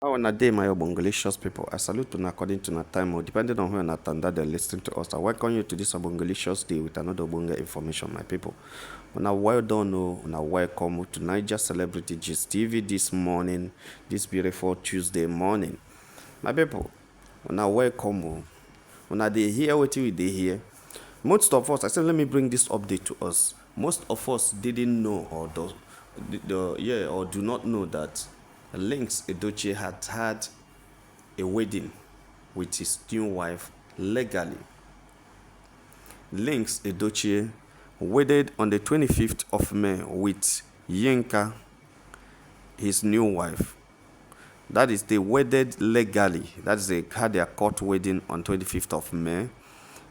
How on a day, my Obongolicious people? I salute you according to the time, or depending on where and that they're listening to us. I welcome you to this Obongolicious day with another Obonga information, my people. Now, well done, now welcome to Niger Celebrity Gist TV this morning, this beautiful Tuesday morning. My people, now welcome. Now they hear what we they hear. Most of us, I said, let me bring this update to us. Most of us didn't know or do not know that Lynx Edocier had a wedding with his new wife legally. Lynx Edocier wedded on the 25th of May with Yinka, his new wife. That is, they wedded legally. That is, they had their court wedding on 25th of May.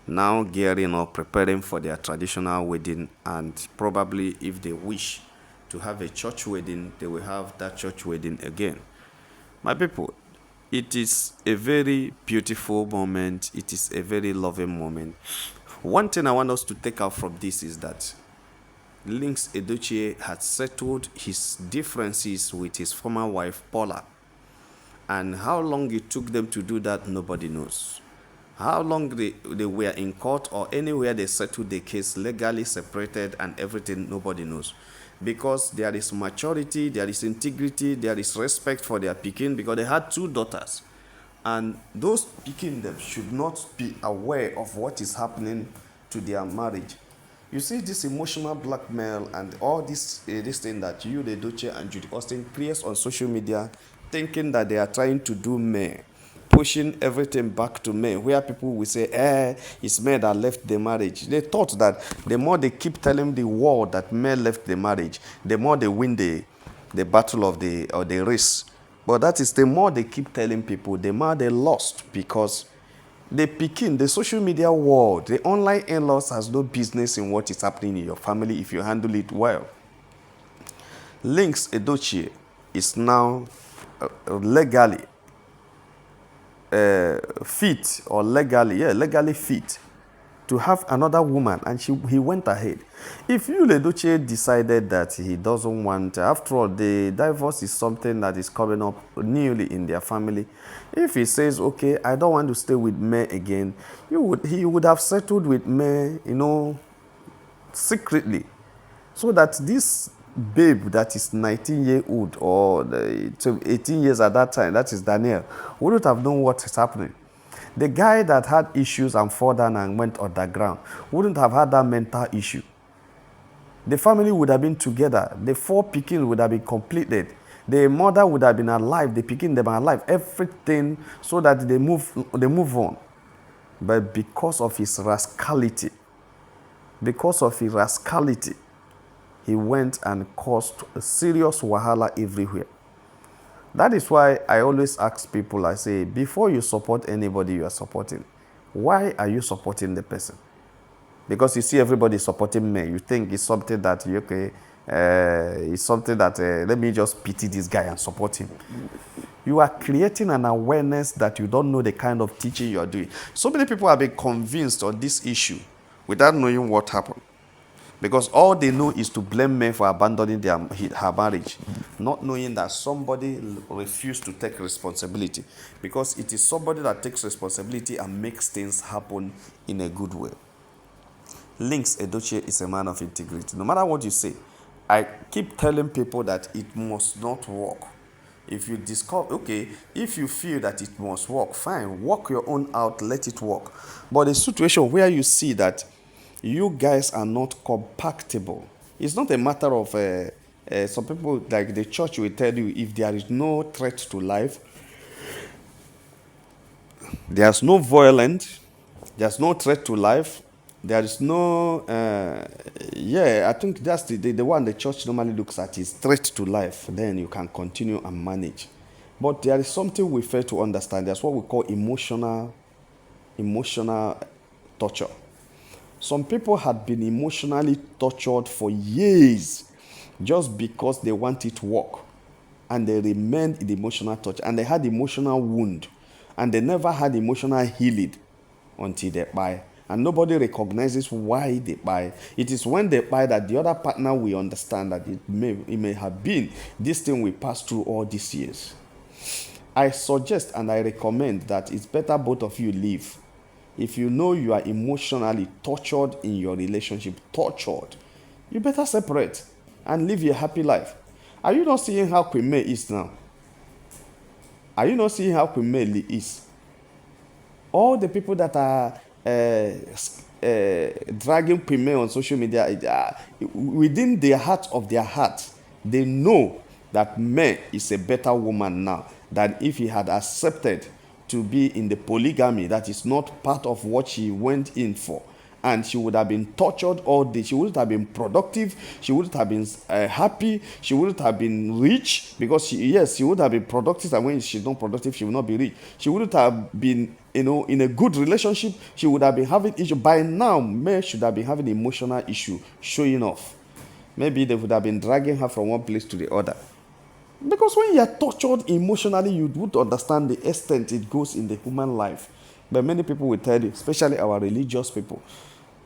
Now gearing up, preparing for their traditional wedding, and probably if they wish to have a church wedding, they will have that church wedding again. My people, it is a very beautiful moment. It is a very loving moment. One thing I want us to take out from this is that Lynx Edocier had settled his differences with his former wife, Paula. And how long it took them to do that, nobody knows. How long they were in court or anywhere they settled the case, legally separated and everything, nobody knows. Because there is maturity, there is integrity, there is respect for their pikin, because they had two daughters. And those pikin them should not be aware of what is happening to their marriage. You see this emotional blackmail and all this thing that you, the Edochie and Judy Austin, creates on social media, thinking that they are trying to do me, pushing everything back to me, where people will say, it's me that left the marriage. They thought that the more they keep telling the world that me left the marriage, the more they win the battle of the race. But that is the more they keep telling people, the more they lost, because the social media world, the online in-laws has no business in what is happening in your family if you handle it well. Lynx Edocier is now legally fit, or legally fit to have another woman, and he went ahead. If you, Edochie, decided that he doesn't want, after all, the divorce is something that is coming up newly in their family. If he says, okay, I don't want to stay with me again, he would have settled with me, secretly, so that this babe that is 19-year-old or 18 years at that time, that is Daniel, wouldn't have known what is happening. The guy that had issues and fell down and went underground wouldn't have had that mental issue. The family would have been together. The four pikin would have been completed. The mother would have been alive. The pikin them alive. Everything, so that they move on. But because of his rascality, he went and caused a serious wahala everywhere. That is why I always ask people, I say, before you support anybody you are supporting, why are you supporting the person? Because you see everybody supporting me, you think it's something that, it's something that, let me just pity this guy and support him. You are creating an awareness that you don't know the kind of teaching you are doing. So many people have been convinced on this issue without knowing what happened. Because all they know is to blame men for abandoning her marriage, not knowing that somebody refused to take responsibility. Because it is somebody that takes responsibility and makes things happen in a good way. Lynx Edocier is a man of integrity. No matter what you say, I keep telling people that it must not work. If you discover, okay, if you feel that it must work, fine, work your own out, let it work. But the situation where you see that you guys are not compatible, it's not a matter of some people, like the church will tell you, if there is no threat to life, there's no violence, there's no threat to life, there is no I think that's the one the church normally looks at, is threat to life. Then you can continue and manage. But there is something we fail to understand. That's what we call emotional torture. Some people had been emotionally tortured for years just because they want it to work, and they remained in emotional torture, and they had emotional wound, and they never had emotional healing until they buy. And nobody recognizes why they buy. It is when they buy that the other partner will understand that it may have been this thing we passed through all these years. I suggest and I recommend that it's better both of you leave. If you know you are emotionally tortured in your relationship, tortured, you better separate and live your happy life. Are you not seeing how Queen May is now? Are you not seeing how Queen May is? All the people that are dragging Queen May on social media, within their heart of their heart, they know that May is a better woman now than if he had accepted to be in the polygamy that is not part of what she went in for. And she would have been tortured all day. She wouldn't have been productive. She wouldn't have been happy. She wouldn't have been rich because she would have been productive. And when she's not productive, she will not be rich. She wouldn't have been, in a good relationship. She would have been having issue. By now, May should have been having emotional issue showing off. Maybe they would have been dragging her from one place to the other. Because when you are tortured emotionally, you would understand the extent it goes in the human life. But many people will tell you, especially our religious people,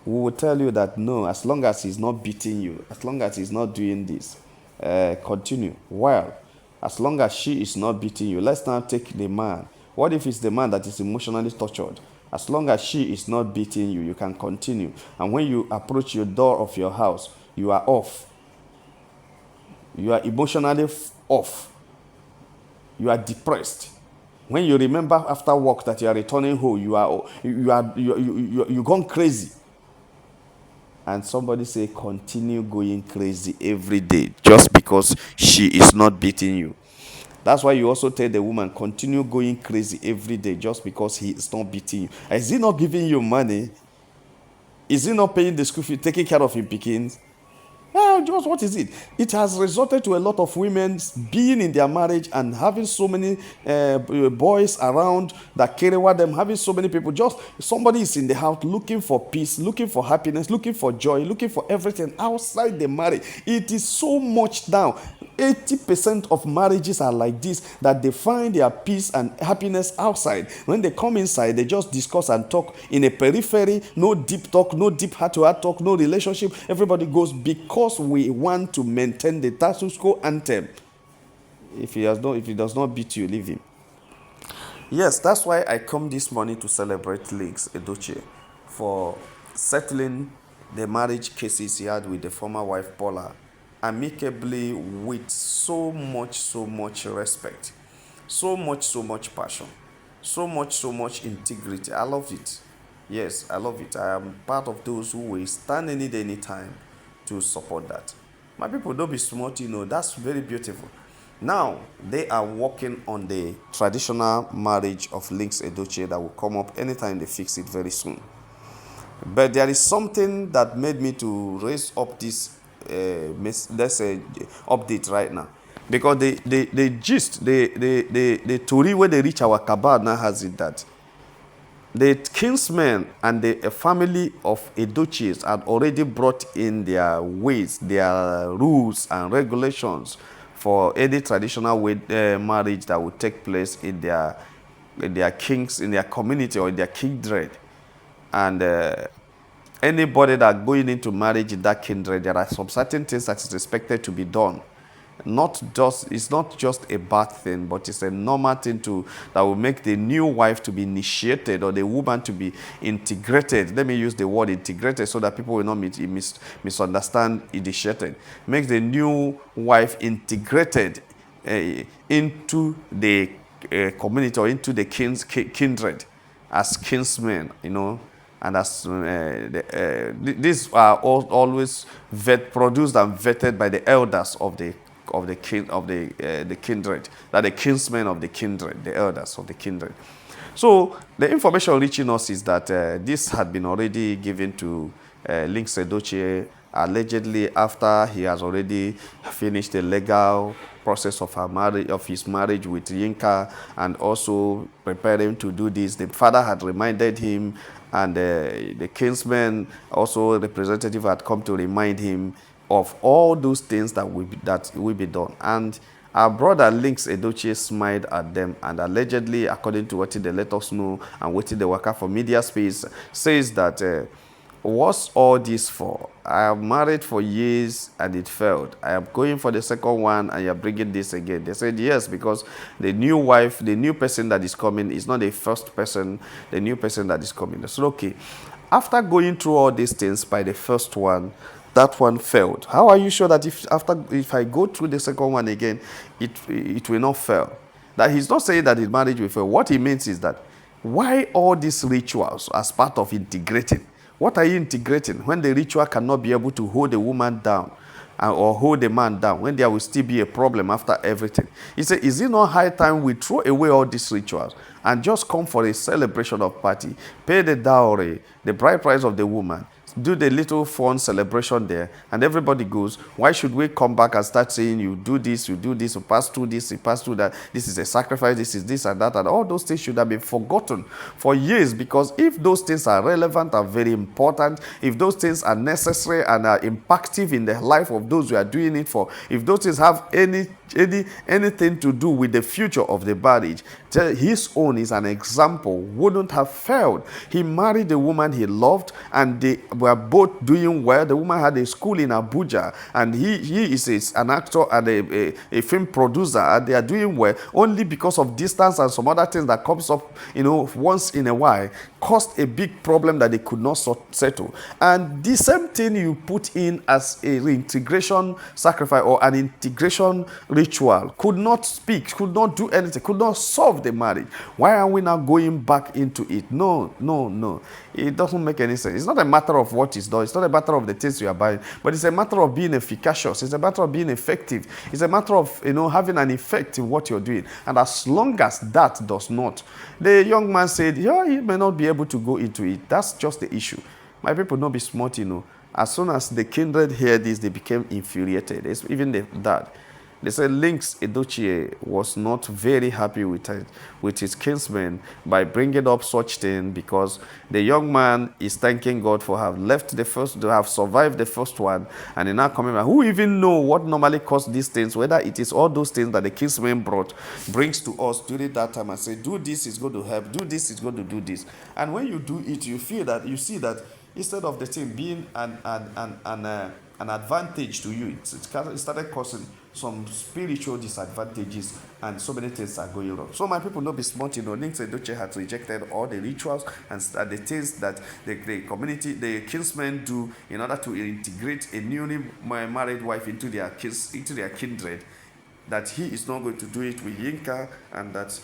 we will tell you that no, as long as he's not beating you, as long as he's not doing this, continue. Well, as long as she is not beating you, let's now take the man. What if it's the man that is emotionally tortured? As long as she is not beating you, you can continue. And when you approach your door of your house, you are off. You are emotionally off. You are depressed. When you remember after work that you are returning home, you gone crazy. And somebody say, continue going crazy every day just because she is not beating you. That's why you also tell the woman, continue going crazy every day just because he is not beating you. Is he not giving you money? Is he not paying the school fee, taking care of his pickings? Just what is it? It has resulted to a lot of women being in their marriage and having so many boys around that care about them, having so many people. Just somebody is in the house looking for peace, looking for happiness, looking for joy, looking for everything outside the marriage. It is so much now. 80% of marriages are like this, that they find their peace and happiness outside. When they come inside, they just discuss and talk in a periphery. No deep talk, no deep heart-to-heart talk, no relationship. Everybody goes because we want to maintain the status quo anthem. If he does not beat you, leave him. Yes, that's why I come this morning to celebrate Lynx Edocier for settling the marriage cases he had with the former wife Paula amicably with so much respect, so much passion, so much integrity. I love it. Yes, I love it. I am part of those who will stand any day, anytime to support that. My people, don't be smart, that's very beautiful. Now, they are working on the traditional marriage of Lynx Edocier that will come up anytime they fix it very soon. But there is something that made me to raise up this update right now, because the gist, the story where they reach our cabal now has it that the kinsmen and the family of Edochies had already brought in their ways, their rules and regulations for any traditional marriage that would take place in their kings, in their community or in their kindred. And anybody that going into marriage in that kindred, there are some certain things that is expected to be done. It's not just a bad thing, but it's a normal thing that will make the new wife to be initiated or the woman to be integrated. Let me use the word integrated so that people will not misunderstand initiated. Make the new wife integrated into the community or into the kindred as kinsmen, and as these are always produced and vetted by the elders of the kindred, that the kinsmen of the kindred, the elders of the kindred. So the information reaching us is that this had been already given to Lynx Edocier allegedly after he has already finished the legal process of his marriage with Yinka, and also preparing to do this. The father had reminded him, and the kinsman, also representative, had come to remind him of all those things that will be done. And our brother Lynx Edocier smiled at them, and allegedly, according to what they let us know and what they work out for media space, says that What's all this for? I am married for years and it failed. I am going for the second one and you're bringing this again. They said yes, because the new wife, the new person that is coming is not the first person, the new person that is coming. So, okay, after going through all these things by the first one, that one failed. How are you sure that if I go through the second one again, it will not fail? That he's not saying that his marriage will fail. What he means is that why all these rituals as part of integrating? What are you integrating when the ritual cannot be able to hold the woman down or hold the man down, when there will still be a problem after everything? He said, is it not high time we throw away all these rituals and just come for a celebration of party, pay the dowry, the bride price of the woman, do the little fun celebration there, and everybody goes? Why should we come back and start saying you do this, you pass through this, you pass through that, this is a sacrifice, this is this and that, and all those things should have been forgotten for years? Because if those things are relevant and very important, if those things are necessary and are impactful in the life of those we are doing it for, if those things have anything to do with the future of the marriage, his own is an example, wouldn't have failed. He married a woman he loved and they were both doing well. The woman had a school in Abuja and he is an actor and a film producer, and they are doing well. Only because of distance and some other things that comes up, once in a while, caused a big problem that they could not settle. And the same thing you put in as a reintegration sacrifice or an integration ritual could not speak, could not do anything, could not solve the marriage. Why are we now going back into it? No. It doesn't make any sense. It's not a matter of what is done. It's not a matter of the things you are buying, but it's a matter of being efficacious. It's a matter of being effective. It's a matter of, having an effect in what you're doing. And as long as that does not, the young man said, yeah, he may not be able to go into it. That's just the issue. My people not be smart, As soon as the kindred heard this, they became infuriated. It's even the dad. They said Lynx Edocier was not very happy with his kinsman by bringing up such thing, because the young man is thanking God for to have survived the first one, and he now coming back. Who even know what normally caused these things, whether it is all those things that the kinsman brings to us during that time and say, do this is going to help, do this is going to do this. And when you do it, you see that instead of the thing being an advantage to you, it started causing some spiritual disadvantages, and so many things are going on. So my people, not be smart, Lynx Edocier had rejected all the rituals and the things that the community, the kinsmen do in order to integrate a newly married wife into their kindred, that he is not going to do it with Yinka, and that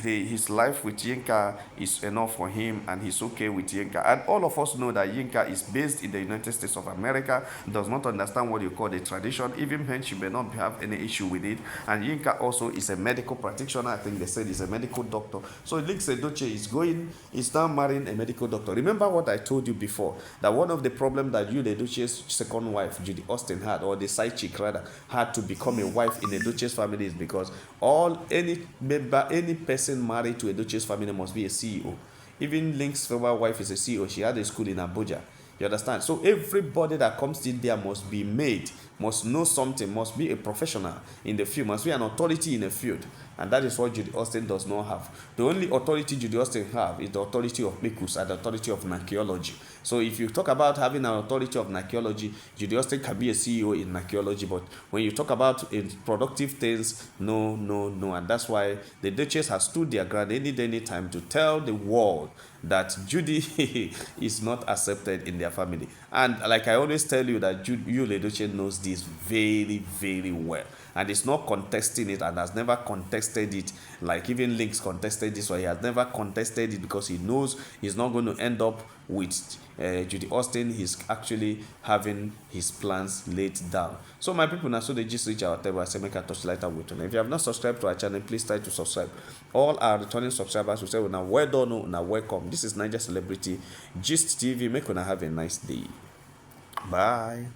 his life with Yinka is enough for him, and he's okay with Yinka. And all of us know that Yinka is based in the United States of America, does not understand what you call the tradition, even when she may not have any issue with it. And Yinka also is a medical practitioner. I think they said he's a medical doctor. So Lynx Edocier is now marrying a medical doctor. Remember what I told you before, that one of the problems that Edocier's second wife, Judy Austin, had, or the side chick rather, had to become a wife in Edocier's family, is because any person married to Edochie's family must be a CEO. Even Lynx's former wife is a CEO. She had a school in Abuja. You understand? So everybody that comes in there must be made, must know something, must be a professional in the field, must be an authority in the field. And that is what Judy Austin does not have. The only authority Judy Austin has is the authority of Mikus and the authority of archaeology. So if you talk about having an authority of archaeology, Judy Austin can be a CEO in archaeology. But when you talk about productive things, no. And that's why the Duchess has stood their ground any time to tell the world that Judy is not accepted in their family. And like I always tell you, that Edocier knows this very, very well, and is not contesting it, and has never contested it. Like even Lynx contested this, or he has never contested it, because he knows he's not going to end up with Judy Austin. He's actually having his plans laid down. So my people, now so they just reach our table. I say make a touch lighter with you. If you have not subscribed to our channel, please try to subscribe. All our returning subscribers will say, now well done, now welcome. This is Niger Celebrity Gist TV. Make una have a nice day. Bye.